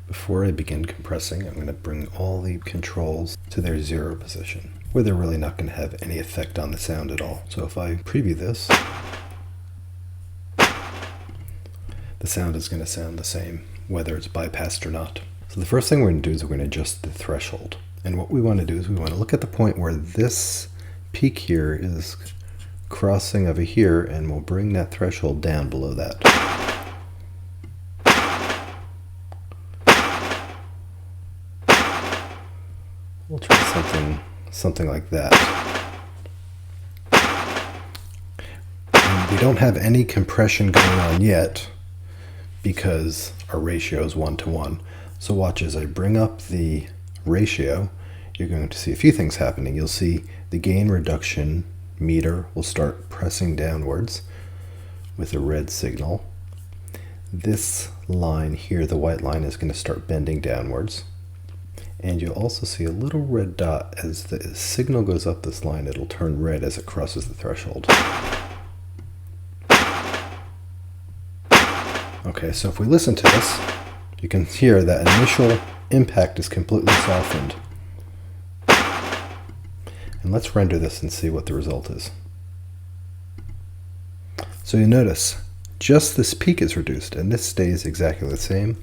Before I begin compressing, I'm going to bring all the controls to their 0 position, where they're really not going to have any effect on the sound at all. So if I preview this, the sound is going to sound the same, whether it's bypassed or not. So the first thing we're going to do is we're going to adjust the threshold. And what we want to do is we want to look at the point where this peak here is crossing over here, and we'll bring that threshold down below that. We'll try something like that. And we don't have any compression going on yet because our ratio is 1:1. So watch as I bring up the ratio, you're going to see a few things happening. You'll see the gain reduction meter will start pressing downwards with a red signal. This line here, the white line, is going to start bending downwards. And you'll also see a little red dot. As the signal goes up this line, it'll turn red as it crosses the threshold. Okay, so if we listen to this, you can hear that initial impact is completely softened. And let's render this and see what the result is. So you notice just this peak is reduced, and this stays exactly the same.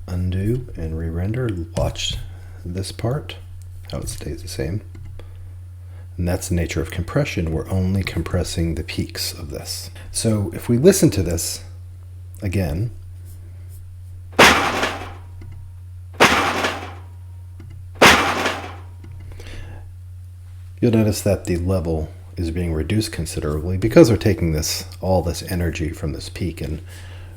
Undo and re-render. Watch this part, how it stays the same. And that's the nature of compression. We're only compressing the peaks of this. So if we listen to this again, you'll notice that the level is being reduced considerably because we're taking all this energy from this peak and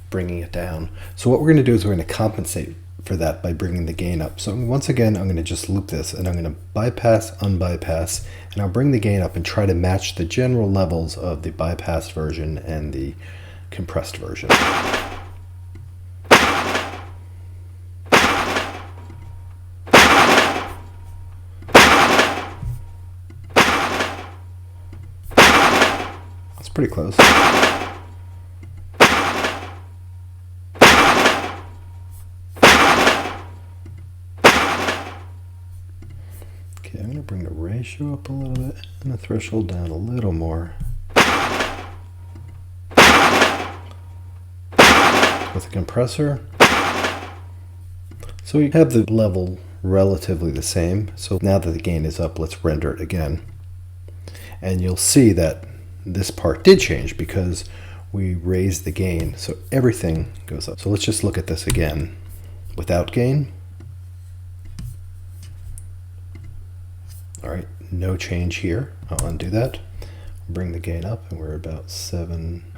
bringing it down. So what we're going to do is we're going to compensate for that by bringing the gain up. So once again, I'm going to just loop this, and I'm going to bypass, unbypass, and I'll bring the gain up and try to match the general levels of the bypassed version and the compressed version. That's pretty close. Okay, I'm going to bring the ratio up a little bit and the threshold down a little more. With the compressor, so we have the level relatively the same. So now that the gain is up, let's render it again. And you'll see that this part did change because we raised the gain, so everything goes up. So let's just look at this again without gain. All right, no change here. I'll undo that. Bring the gain up, and we're about 7.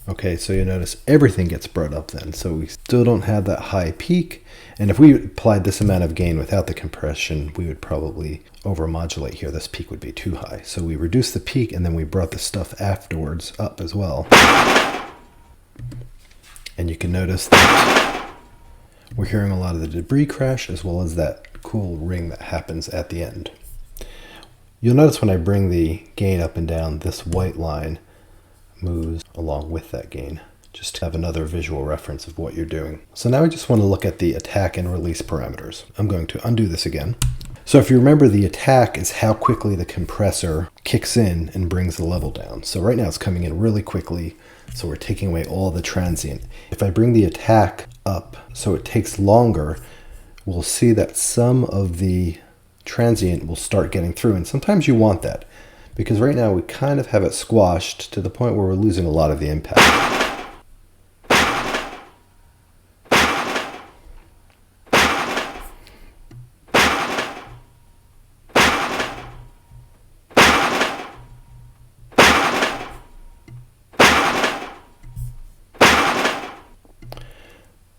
Okay, so you notice everything gets brought up then. So we still don't have that high peak. And if we applied this amount of gain without the compression, we would probably overmodulate here. This peak would be too high. So we reduced the peak, and then we brought the stuff afterwards up as well. And you can notice that we're hearing a lot of the debris crash as well as that cool ring that happens at the end. You'll notice when I bring the gain up and down, this white line moves along with that gain, just to have another visual reference of what you're doing. So now I just want to look at the attack and release parameters. I'm going to undo this again. So if you remember, the attack is how quickly the compressor kicks in and brings the level down. So right now it's coming in really quickly, so we're taking away all the transient. If I bring the attack up so it takes longer, we'll see that some of the transient will start getting through, and sometimes you want that, because right now we kind of have it squashed to the point where we're losing a lot of the impact.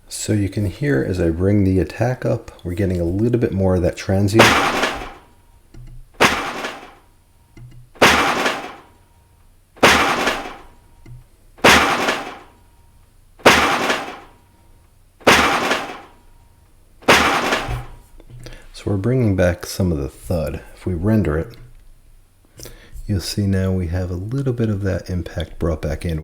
So you can hear as I bring the attack up, we're getting a little bit more of that transient. So we're bringing back some of the thud. If we render it, you'll see now we have a little bit of that impact brought back in.